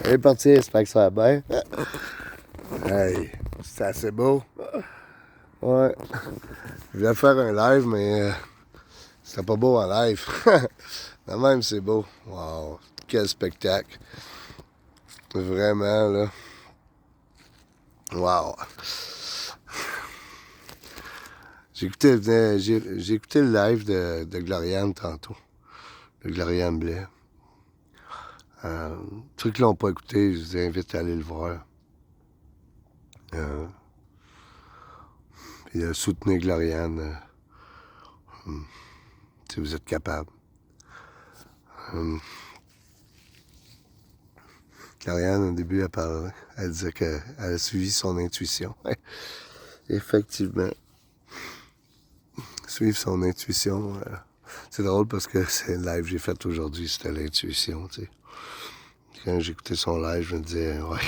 Elle est partie, j'espère que ça va bien. Hey, c'est assez beau. Ouais. Je voulais faire un live, mais c'était pas beau en live. Quand même, c'est beau. Wow, quel spectacle. Vraiment, là. Wow. J'ai écouté le live de Gloriane tantôt. De Gloriane Blais. Ceux qui l'ont pas écouté, je vous invite à aller le voir. Puis soutenez Gloriane si vous êtes capable. Gloriane, au début, elle disait qu'elle a suivi son intuition. Effectivement. Suivre son intuition. C'est drôle parce que c'est le live que j'ai fait aujourd'hui, c'était l'intuition, tu sais. Quand j'écoutais son live, je me disais, ouais,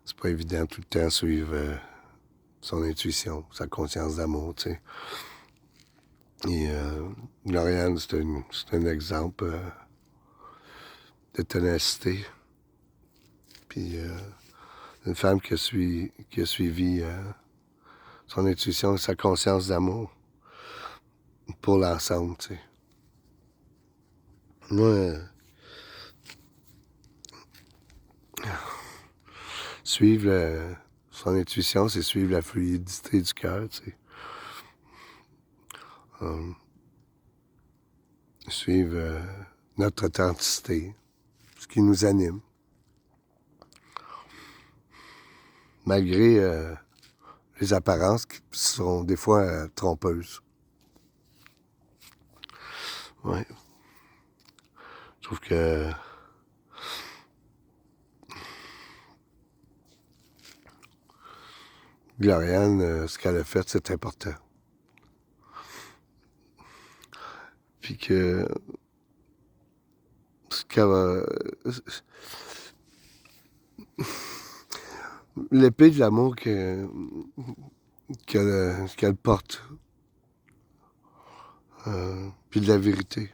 c'est pas évident tout le temps suivre son intuition, sa conscience d'amour, tu sais. Et Gloriane, c'est un exemple de ténacité. Puis une femme qui a suivi son intuition et sa conscience d'amour pour l'ensemble, tu sais. Moi, suivre son intuition, c'est suivre la fluidité du cœur, tu sais. Suivre notre authenticité, ce qui nous anime. Malgré les apparences qui sont des fois trompeuses. Ouais. Je trouve que Gloriane, ce qu'elle a fait, c'est important. Puis que ce qu'elle va... L'épée de l'amour qu'elle porte, puis de la vérité.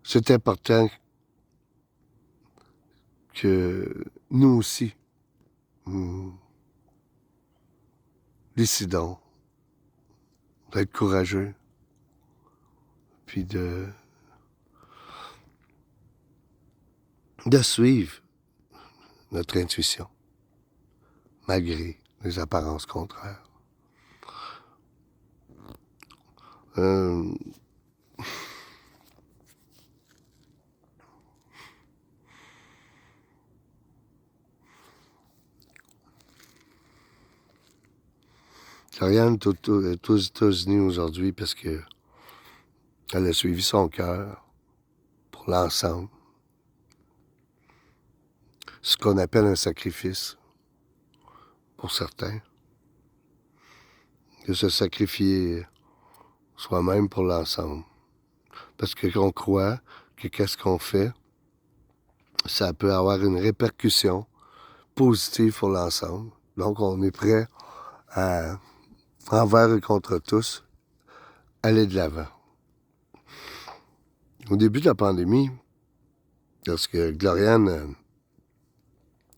C'est important que nous aussi, nous décidons d'être courageux, puis de suivre notre intuition, malgré les apparences contraires. Floriane est aux États-Unis aujourd'hui parce que elle a suivi son cœur pour l'ensemble. Ce qu'on appelle un sacrifice pour certains. De se sacrifier soi-même pour l'ensemble. Parce qu'on croit que qu'est-ce qu'on fait, ça peut avoir une répercussion positive pour l'ensemble. Donc, on est prêt à, envers et contre tous, aller de l'avant. Au début de la pandémie, lorsque Gloriane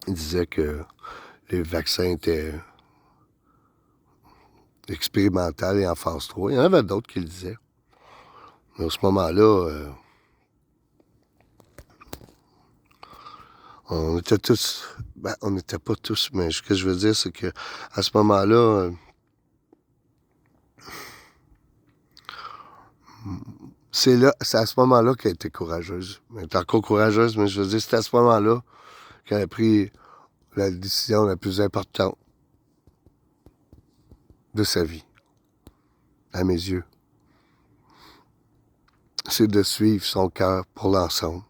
disait que les vaccins étaient expérimentaux et en phase 3, il y en avait d'autres qui le disaient. Mais à ce moment-là, on était tous... Ben, on n'était pas tous, mais ce que je veux dire, c'est que à ce moment-là, c'est à ce moment-là qu'elle était courageuse. Elle était encore courageuse, mais je veux dire, c'est à ce moment-là qu'elle a pris la décision la plus importante de sa vie, à mes yeux. C'est de suivre son cœur pour l'ensemble.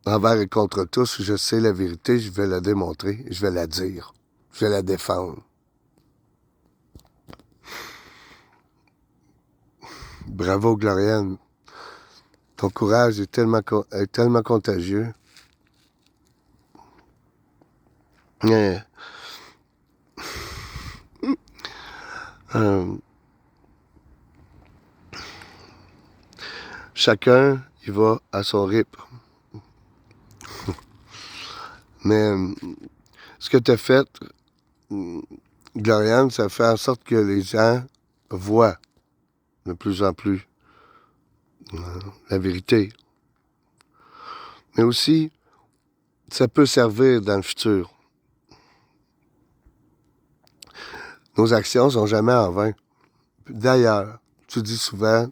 Envers et contre tous, je sais la vérité, je vais la démontrer, je vais la dire, je vais la défendre. Bravo, Gloriane. Ton courage est tellement contagieux. Euh, Chacun y va à son rythme. Mais ce que tu as fait, Gloriane, ça fait en sorte que les gens voient de plus en plus la vérité. Mais aussi, ça peut servir dans le futur. Nos actions sont jamais en vain. D'ailleurs, tu dis souvent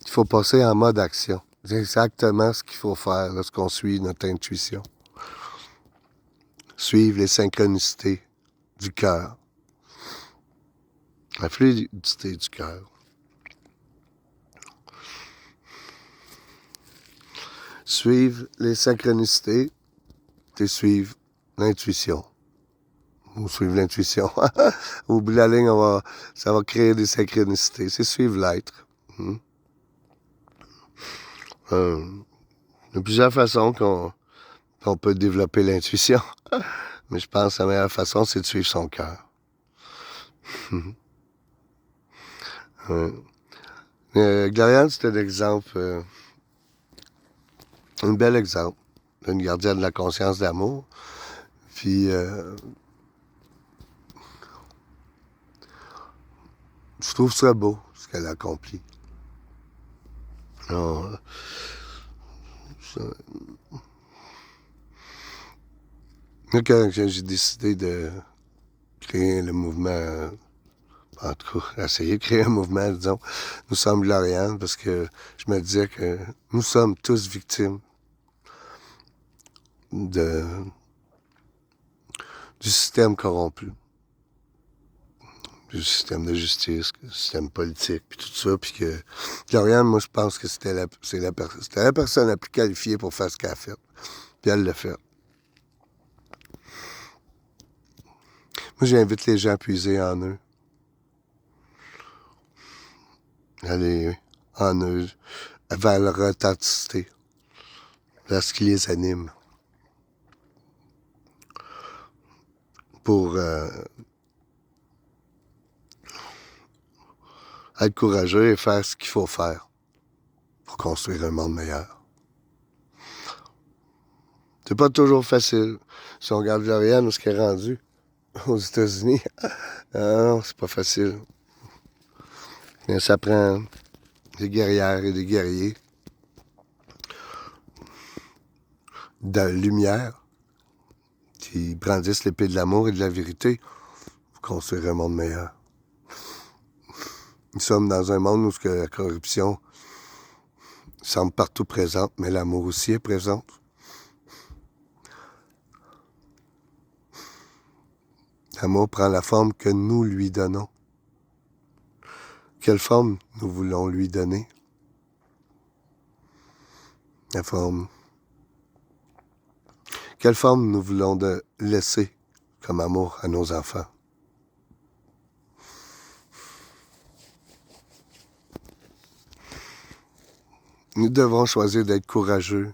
qu'il faut passer en mode action. C'est exactement ce qu'il faut faire lorsqu'on suit notre intuition. Suivre les synchronicités du cœur. La fluidité du cœur. Suivre les synchronicités, c'est suivre l'intuition. Ou suivre l'intuition. Au bout de la ligne, ça va créer des synchronicités. C'est suivre l'être. De plusieurs façons qu'on peut développer l'intuition. Mais je pense que la meilleure façon, c'est de suivre son cœur. Gloriane, c'est un exemple, un bel exemple d'une gardienne de la conscience d'amour. Puis, je trouve ça beau, ce qu'elle accomplit. Alors, quand j'ai décidé de créer le mouvement, en tout cas, essayer de créer un mouvement, disons, Nous sommes Gloriane, parce que je me disais que nous sommes tous victimes du système corrompu, du système de justice, du système politique, puis tout ça, puis que Gloriane, moi, je pense que c'était la personne la plus qualifiée pour faire ce qu'elle a fait, puis elle l'a fait. Moi, j'invite les gens à puiser en eux. Aller en eux, vers leur authenticité, vers ce qui les anime. Pour être courageux et faire ce qu'il faut faire pour construire un monde meilleur. C'est pas toujours facile. Si on regarde Gloriane, où ce qu'elle est rendue aux États-Unis, non, c'est pas facile. Mais ça prend des guerrières et des guerriers de la lumière qui brandissent l'épée de l'amour et de la vérité pour construire un monde meilleur. Nous sommes dans un monde où la corruption semble partout présente, mais l'amour aussi est présent. L'amour prend la forme que nous lui donnons. Quelle forme nous voulons lui donner? La forme. Quelle forme nous voulons laisser comme amour à nos enfants? Nous devons choisir d'être courageux.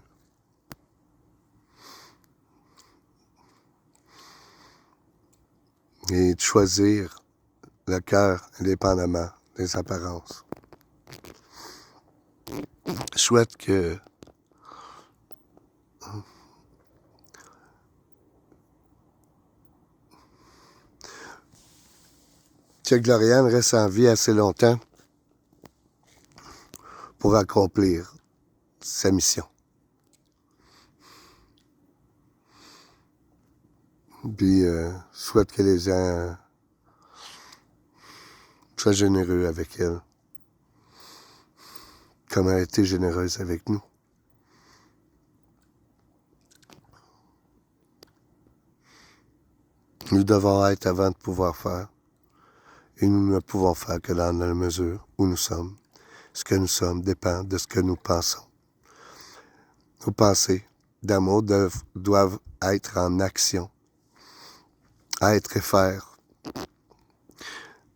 Et de choisir le cœur indépendamment des apparences. Je souhaite que Gloriane reste en vie assez longtemps pour accomplir sa mission. Puis, je souhaite que les gens soient généreux avec elle, comme elle a été généreuse avec nous. Nous devons être avant de pouvoir faire. Et nous ne pouvons faire que dans la mesure où nous sommes. Ce que nous sommes dépend de ce que nous pensons. Nos pensées d'amour doivent être en action. Être et faire.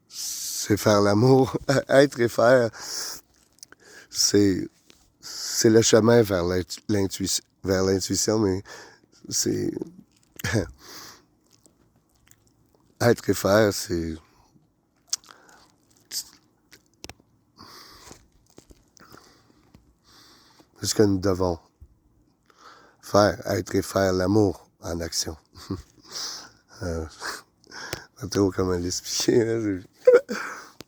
C'est faire l'amour. Être et faire, c'est le chemin vers l'intuition, mais c'est... Être et faire, c'est... C'est ce que nous devons faire, être et faire l'amour en action. Pas trop comment l'expliquer.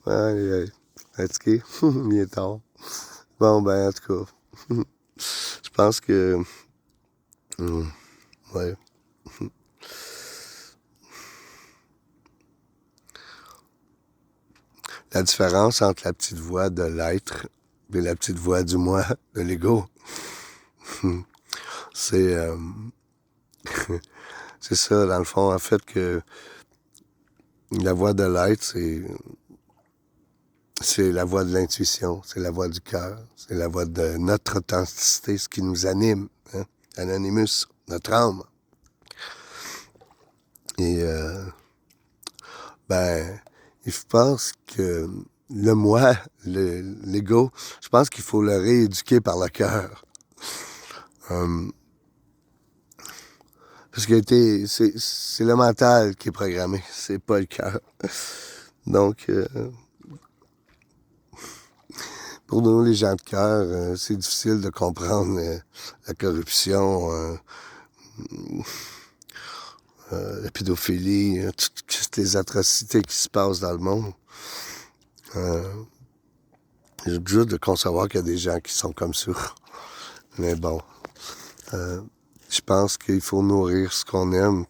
Hein? Aïe, aïe. Fatigué? Il est tard. Bon, ben, en tout cas, je pense que... ouais. La différence entre la petite voix de l'être et la petite voix du moi, de l'ego, c'est... c'est ça, dans le fond, en fait, que la voix de l'être, c'est la voix de l'intuition, c'est la voix du cœur, c'est la voix de notre authenticité, ce qui nous anime, hein? Anonymous, notre âme. Et, ben, je pense que le moi, l'ego, je pense qu'il faut le rééduquer par le cœur. Parce que c'est le mental qui est programmé, c'est pas le cœur. Donc, pour nous, les gens de cœur, c'est difficile de comprendre la corruption, la pédophilie, toutes les atrocités qui se passent dans le monde. Juste de concevoir qu'il y a des gens qui sont comme ça. Mais bon, je pense qu'il faut nourrir ce qu'on aime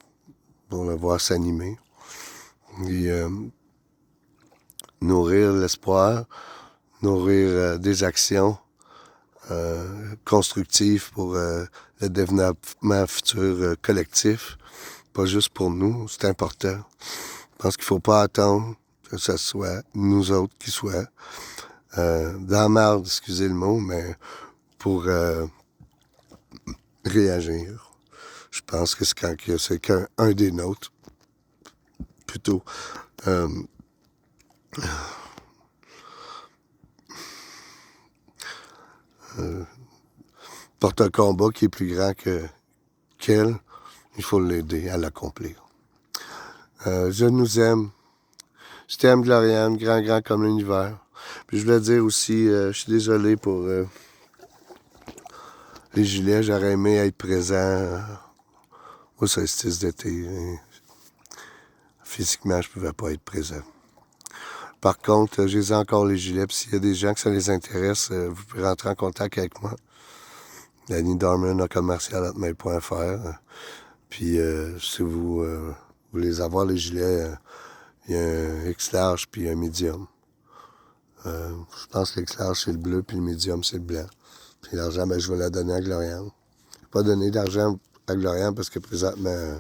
pour le voir s'animer. Et nourrir l'espoir, nourrir des actions constructives pour le développement futur collectif, pas juste pour nous, c'est important. Je pense qu'il ne faut pas attendre que ce soit nous autres qui soient dans la merde, excusez le mot, mais pour réagir. Je pense que c'est quand c'est qu'un des nôtres, plutôt, porte un combat qui est plus grand qu'elle, il faut l'aider à l'accomplir. Je nous aime. Je t'aime, Gloriane, grand comme l'univers. Puis je voulais dire aussi, je suis désolé pour les gilets, j'aurais aimé être présent au solstice d'été. Physiquement, je ne pouvais pas être présent. Par contre, j'ai encore les gilets, puis s'il y a des gens que ça les intéresse, vous pouvez rentrer en contact avec moi. Danny Dorman, commercial@mail.fr. Puis si vous voulez avoir les gilets, il y a un X-large puis un médium. Je pense que l'X-large, c'est le bleu, puis le médium, c'est le blanc. Puis l'argent, ben, je vais la donner à Gloriane. Je vais pas donner d'argent à Gloriane parce que présentement,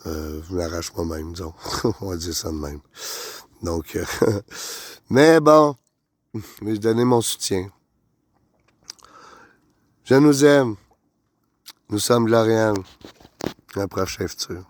je l'arrache moi-même, disons. On va dire ça de même. Donc, mais bon, je vais donner mon soutien. Je nous aime. Nous sommes Gloriane. À la prochaine future.